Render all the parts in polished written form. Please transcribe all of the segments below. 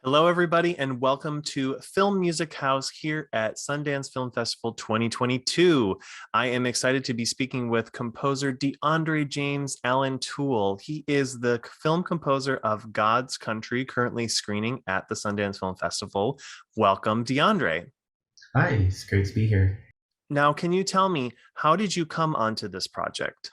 Hello, everybody, and welcome to Film Music House here at Sundance Film Festival 2022. I am excited to be speaking with composer DeAndre James Allen-Toole. He is the film composer of God's Country, currently screening at the Sundance Film Festival. Welcome, DeAndre. Hi, it's great to be here. Now, can you tell me, how did you come onto this project?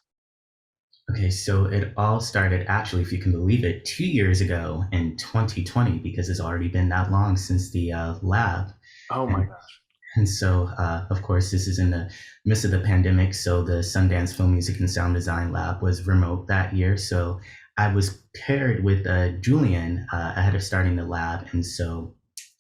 Okay, so it all started actually, if you can believe it, 2 years ago in 2020, because it's already been that long since the lab. Oh my And, gosh. and so, of course, this is in the midst of the pandemic. So the Sundance Film Music and Sound Design Lab was remote that year. So I was paired with Julian ahead of starting the lab. And so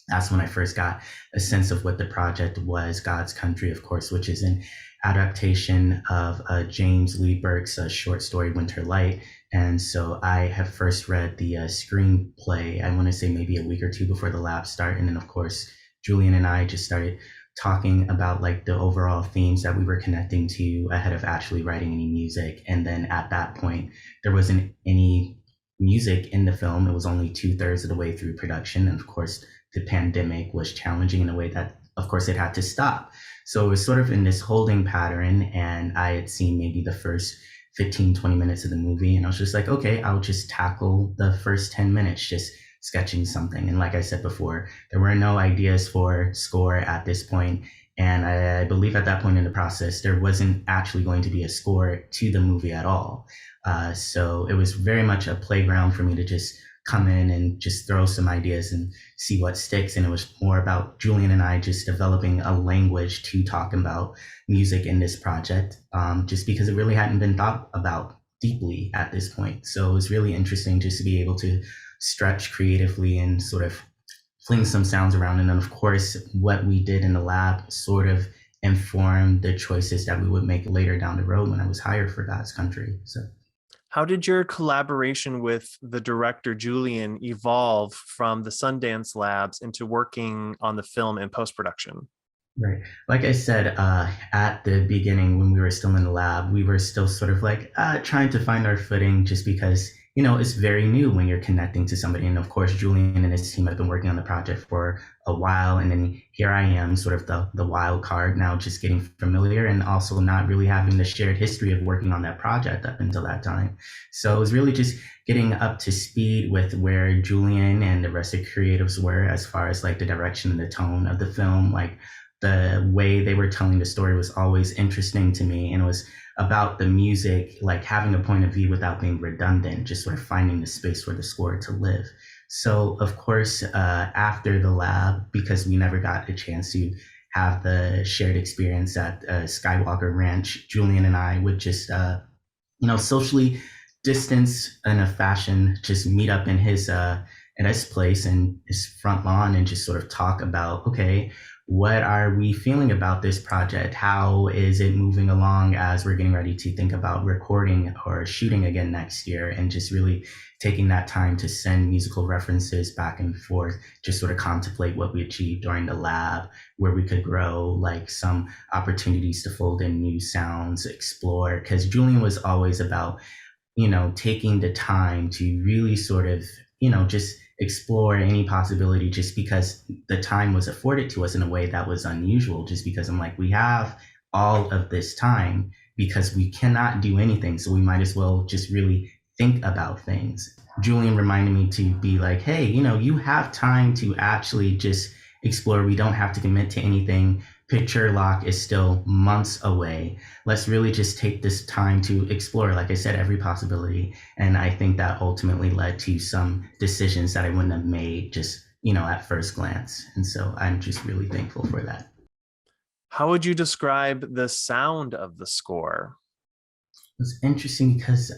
that's when I first got a sense of what the project was. God's Country, of course, which is an adaptation of James Lee Burke's short story Winter Light. And so I have first read the screenplay, I want to say maybe a week or two before the lab start. And then, of course, Julian and I just started talking about like the overall themes that we were connecting to ahead of actually writing any music. And then at that point, there wasn't any music in the film. It was only 2/3 of the way through production. And of course, the pandemic was challenging in a way that, of course, it had to stop. So it was sort of in this holding pattern. And I had seen maybe the first 15, 20 minutes of the movie. And I was just like, okay, I'll just tackle the first 10 minutes, just sketching something. And like I said before, there were no ideas for score at this point. And I believe at that point in the process, there wasn't actually going to be a score to the movie at all. So it was very much a playground for me to just come in and just throw some ideas and see what sticks. And it was more about Julian and I just developing a language to talk about music in this project, just because it really hadn't been thought about deeply at this point. So it was really interesting just to be able to stretch creatively and sort of fling some sounds around. And then, of course, what we did in the lab sort of informed the choices that we would make later down the road when I was hired for God's Country. So How did your collaboration with the director Julian evolve from the Sundance Labs into working on the film in post-production? right. Like I said, at the beginning, when we were still in the lab, we were still sort of like trying to find our footing just because, it's very new when you're connecting to somebody. And of course, Julian and his team have been working on the project for a while. And then here I am, sort of the wild card now, just getting familiar and also not really having the shared history of working on that project up until that time. So it was really just getting up to speed with where Julian and the rest of the creatives were as far as like the direction and the tone of the film. Like the way they were telling the story was always interesting to me, and it was about the music, like having a point of view without being redundant, just sort of finding the space for the score to live. So of course, after the lab, because we never got a chance to have the shared experience at Skywalker Ranch, Julian and I would just socially distance in a fashion, just meet up in his place and his front lawn and just sort of talk about, okay, what are we feeling about this project? How is it moving along as we're getting ready to think about recording or shooting again next year? And just really taking that time to send musical references back and forth, just sort of contemplate what we achieved during the lab, where we could grow, like some opportunities to fold in new sounds, explore. Because Julian was always about, taking the time to really sort of, just explore any possibility, just because the time was afforded to us in a way that was unusual, just because I'm like, we have all of this time because we cannot do anything. So we might as well just really think about things. Julian reminded me to be like, hey, you have time to actually just explore. We don't have to commit to anything. Picture lock is still months away. Let's really just take this time to explore, like I said, every possibility. And I think that ultimately led to some decisions that I wouldn't have made just, at first glance. And so I'm just really thankful for that. How would you describe the sound of the score? It's interesting because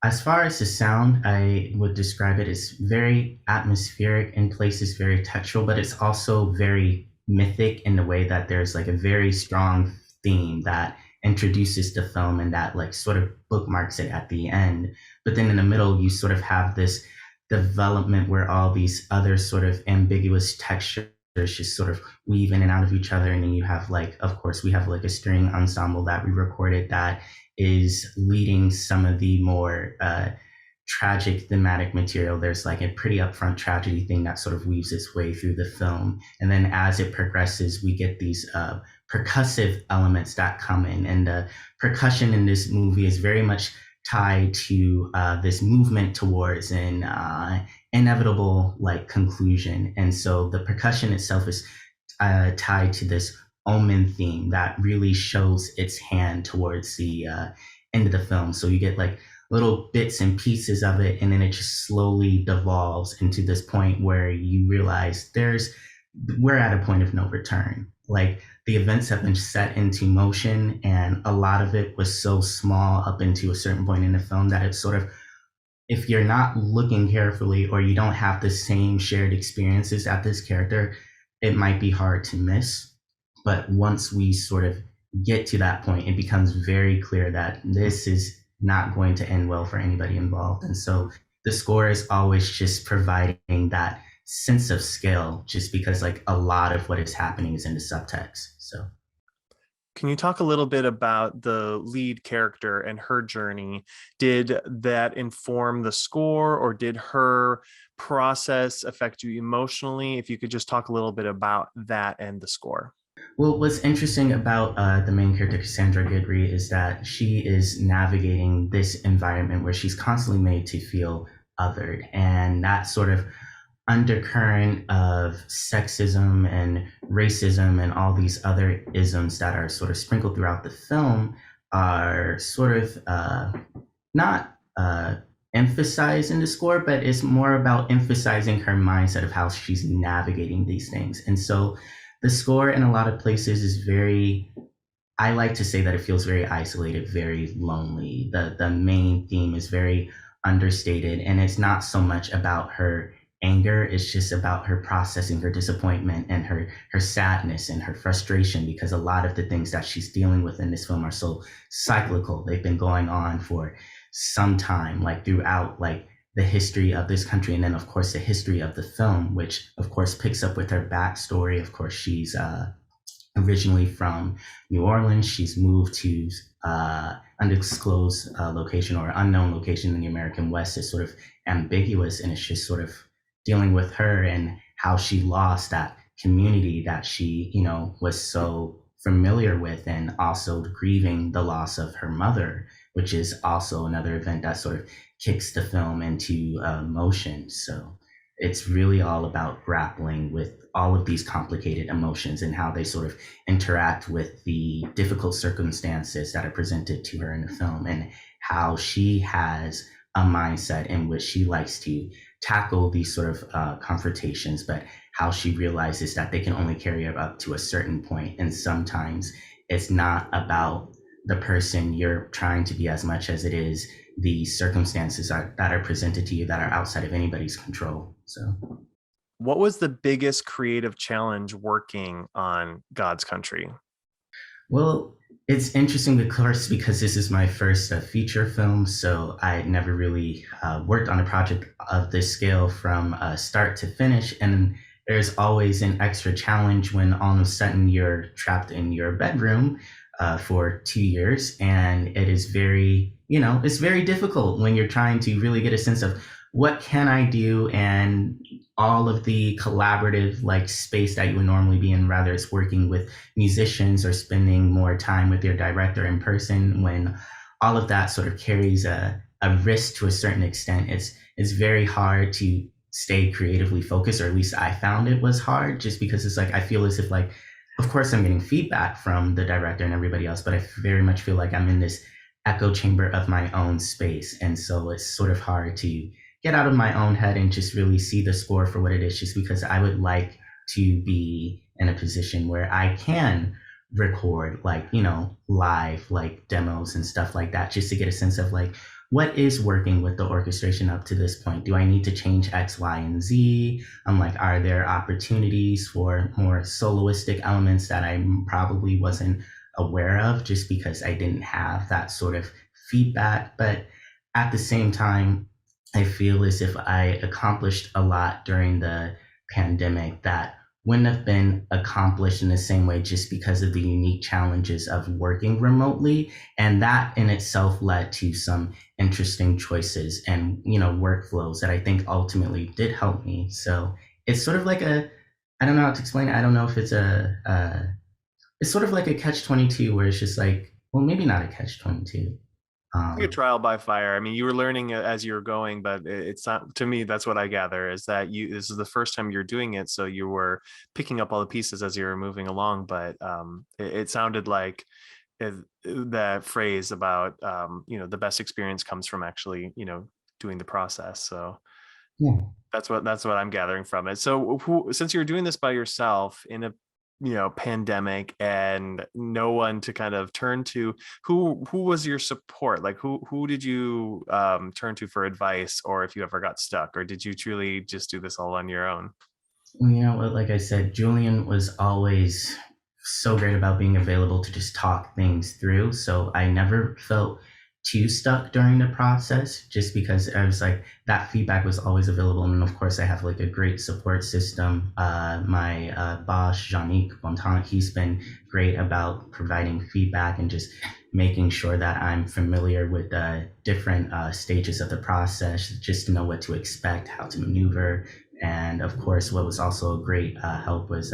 as far as the sound, I would describe it as very atmospheric, in places very textural, but it's also very mythic in the way that there's like a very strong theme that introduces the film and that like sort of bookmarks it at the end. But then in the middle, you sort of have this development where all these other sort of ambiguous textures just sort of weave in and out of each other. And then you have like, of course, we have like a string ensemble that we recorded that is leading some of the more tragic thematic material. There's like a pretty upfront tragedy thing that sort of weaves its way through the film. And then as it progresses, we get these percussive elements that come in. And the percussion in this movie is very much tied to this movement towards an inevitable like conclusion. And so the percussion itself is tied to this omen theme that really shows its hand towards the end of the film. So you get like little bits and pieces of it, and then it just slowly devolves into this point where you realize we're at a point of no return. Like the events have been set into motion, and a lot of it was so small up into a certain point in the film that it's sort of, if you're not looking carefully or you don't have the same shared experiences at this character, it might be hard to miss. But once we sort of get to that point, it becomes very clear that this is not going to end well for anybody involved. And so the score is always just providing that sense of scale, just because like a lot of what is happening is in the subtext. So Can you talk a little bit about the lead character and her journey? Did that inform the score, or did her process affect you emotionally? If you could just talk a little bit about that and the score. well, what's interesting about the main character, Cassandra Goodry, is that she is navigating this environment where she's constantly made to feel othered. And that sort of undercurrent of sexism and racism and all these other isms that are sort of sprinkled throughout the film are sort of not emphasized in the score, but it's more about emphasizing her mindset of how she's navigating these things. And so the score in a lot of places is very, I like to say that it feels very isolated, very lonely. The main theme is very understated, and it's not so much about her anger, it's just about her processing her disappointment and her sadness and her frustration, because a lot of the things that she's dealing with in this film are so cyclical. They've been going on for some time, like throughout like the history of this country, and then of course the history of the film, which of course picks up with her backstory. Of course, she's originally from New Orleans. She's moved to undisclosed location or unknown location in the American West. Is sort of ambiguous, and it's just sort of dealing with her and how she lost that community that she, was so familiar with, and also grieving the loss of her mother, which is also another event that sort of kicks the film into motion. So it's really all about grappling with all of these complicated emotions and how they sort of interact with the difficult circumstances that are presented to her in the film, and how she has a mindset in which she likes to tackle these sort of confrontations, but how she realizes that they can only carry her up to a certain point. And sometimes it's not about the person you're trying to be as much as it is the circumstances that are presented to you that are outside of anybody's control. So What was the biggest creative challenge working on God's Country? well, it's interesting, of course, because this is my first feature film, so I never really worked on a project of this scale from start to finish. And there's always an extra challenge when all of a sudden you're trapped in your bedroom for 2 years, and it is very, it's very difficult when you're trying to really get a sense of what can I do, and all of the collaborative like space that you would normally be in, rather it's working with musicians or spending more time with your director in person, when all of that sort of carries a risk to a certain extent. It's very hard to stay creatively focused, or at least I found it was hard, just because it's like I feel as if like, of course I'm getting feedback from the director and everybody else, but I very much feel like I'm in this echo chamber of my own space. And so it's sort of hard to get out of my own head and just really see the score for what it is, just because I would like to be in a position where I can record like, live like demos and stuff like that, just to get a sense of like, what is working with the orchestration up to this point? Do I need to change X, Y, and Z? I'm like, are there opportunities for more soloistic elements that I probably wasn't aware of, just because I didn't have that sort of feedback? But at the same time, I feel as if I accomplished a lot during the pandemic that wouldn't have been accomplished in the same way just because of the unique challenges of working remotely. And that in itself led to some interesting choices and, workflows that I think ultimately did help me. So it's sort of like I don't know how to explain it. I don't know if it's sort of like a catch 22 where it's just like, well, maybe not a catch 22. Like a Um, trial by fire. I mean, you were learning as you were going, but it's not, to me, that's what I gather is that this is the first time you're doing it. So you were picking up all the pieces as you were moving along. But it sounded like that phrase about, the best experience comes from actually, doing the process. So yeah. that's what I'm gathering from it. So since you're doing this by yourself in a pandemic and no one to kind of turn to, who was your support? Like who did you turn to for advice, or if you ever got stuck, or did you truly just do this all on your own? Well, you know what? Like I said, Julian was always so great about being available to just talk things through. So I never felt too stuck during the process just because I was like, that feedback was always available. And of course, I have like a great support system. My boss, Jean-Nic Bontemps, he's been great about providing feedback and just making sure that I'm familiar with different stages of the process, just to know what to expect, how to maneuver, and of course, what was also a great help was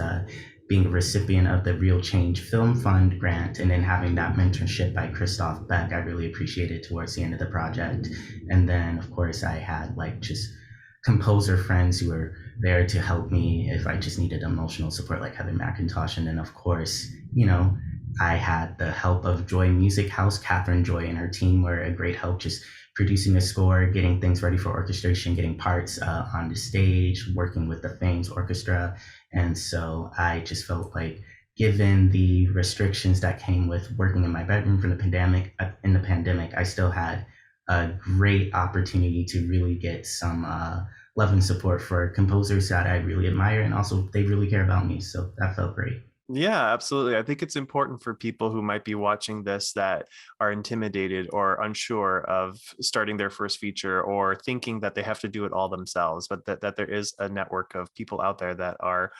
being a recipient of the Real Change Film Fund grant and then having that mentorship by Christoph Beck. I really appreciated towards the end of the project. And then, of course, I had like just composer friends who were there to help me if I just needed emotional support, like Heather McIntosh. And then, of course, I had the help of Joy Music House. Catherine Joy and her team were a great help just producing a score, getting things ready for orchestration, getting parts on the stage, working with the Fames Orchestra. And so I just felt like, given the restrictions that came with working in my bedroom for the pandemic, I still had a great opportunity to really get some love and support for composers that I really admire, and also they really care about me. So that felt great. Yeah, absolutely. I think it's important for people who might be watching this that are intimidated or unsure of starting their first feature or thinking that they have to do it all themselves, but that there is a network of people out there that are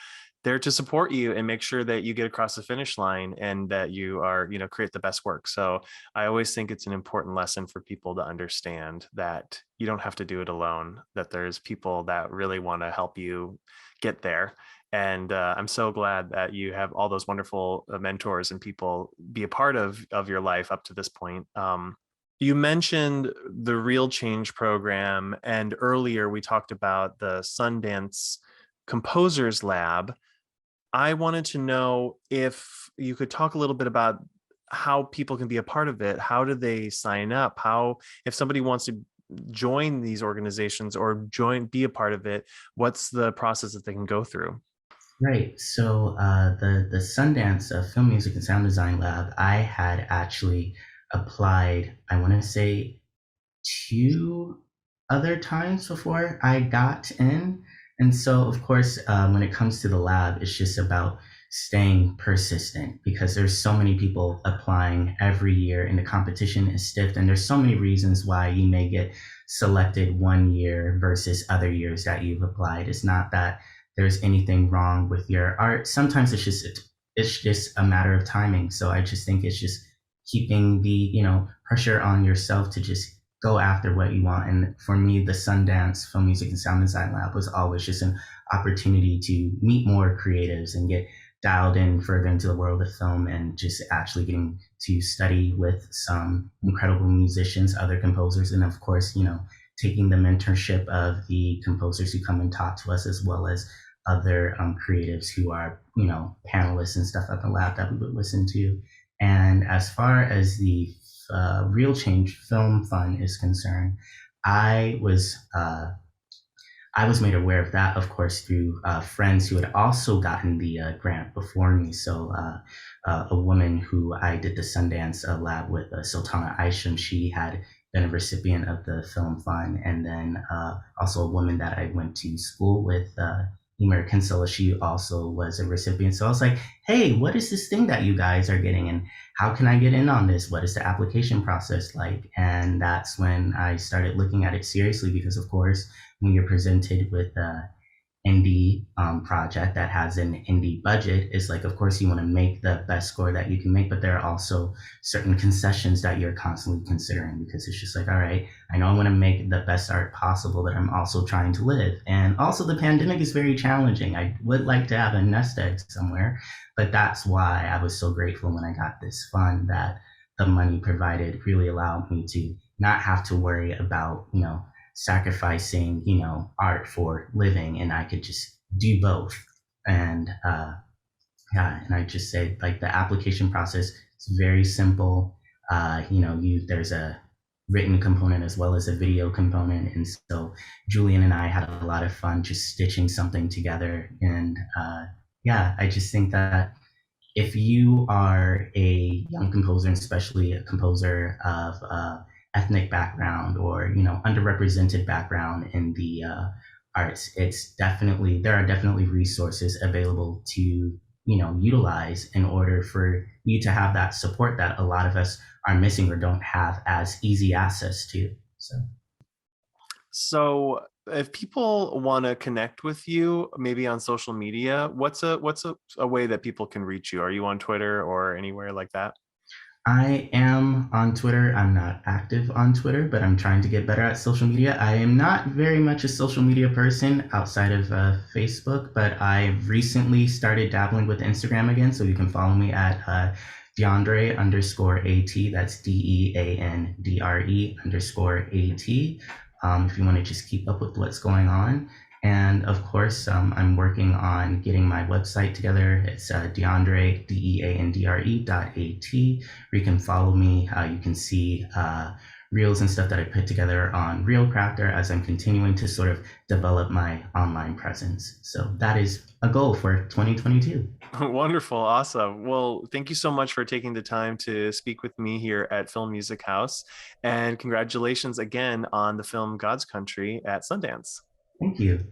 there to support you and make sure that you get across the finish line and that you are, create the best work. So I always think it's an important lesson for people to understand that you don't have to do it alone, that there's people that really want to help you get there. And I'm so glad that you have all those wonderful mentors and people be a part of your life up to this point. You mentioned the Real Change program, and earlier we talked about the Sundance Composers Lab. I wanted to know if you could talk a little bit about how people can be a part of it. How do they sign up? How, if somebody wants to join these organizations or be a part of it, what's the process that they can go through? Right. So the Sundance Film Music and Sound Design Lab, I had actually applied. I want to say two other times before I got in. And so, of course, when it comes to the lab, it's just about staying persistent because there's so many people applying every year and the competition is stiff. And there's so many reasons why you may get selected one year versus other years that you've applied. It's not that there's anything wrong with your art. Sometimes it's just a matter of timing. So I just think it's just keeping the pressure on yourself to just go after what you want. And for me, the Sundance Film Music and Sound Design Lab was always just an opportunity to meet more creatives and get dialed in further into the world of film and just actually getting to study with some incredible musicians, other composers, and of course, taking the mentorship of the composers who come and talk to us, as well as other creatives who are, panelists and stuff at the lab that we would listen to. And as far as the Real Change Film Fund is concerned, I was uh, I was made aware of that, of course, through friends who had also gotten the grant before me. So a woman who I did the Sundance lab with, Sultana Isham, she had been a recipient of the Film Fund, and then also a woman that I went to school with. Emer Kinsella, she also was a recipient. So I was like, hey, what is this thing that you guys are getting? And how can I get in on this? What is the application process like? And that's when I started looking at it seriously because, of course, when you're presented with indie project that has an indie budget is like, of course, you want to make the best score that you can make, but there are also certain concessions that you're constantly considering because it's just like, all right, I know I want to make the best art possible, but I'm also trying to live. And also, the pandemic is very challenging. I would like to have a nest egg somewhere, but that's why I was so grateful when I got this fund that the money provided really allowed me to not have to worry about, sacrificing, art for living, and I could just do both. And yeah, and I just say like the application process is very simple. There's a written component as well as a video component, and so Julian and I had a lot of fun just stitching something together. And yeah, I just think that if you are a young composer, and especially a composer of ethnic background or underrepresented background in the arts, there are definitely resources available to utilize in order for you to have that support that a lot of us are missing or don't have as easy access to. So if people want to connect with you, maybe on social media, what's a way that people can reach you? Are you on Twitter or anywhere like that? I am on Twitter. I'm not active on Twitter, but I'm trying to get better at social media. I am not very much a social media person outside of Facebook, but I recently started dabbling with Instagram again. So you can follow me at DeAndre underscore AT. That's DeAndre underscore AT. If you want to just keep up with what's going on. And of course, I'm working on getting my website together. It's DeAndre, DeAndre.at, where you can follow me. You can see reels and stuff that I put together on Reelcrafter as I'm continuing to sort of develop my online presence. So that is a goal for 2022. Wonderful. Awesome. Well, thank you so much for taking the time to speak with me here at Film Music House. And congratulations again on the film God's Country at Sundance. Thank you.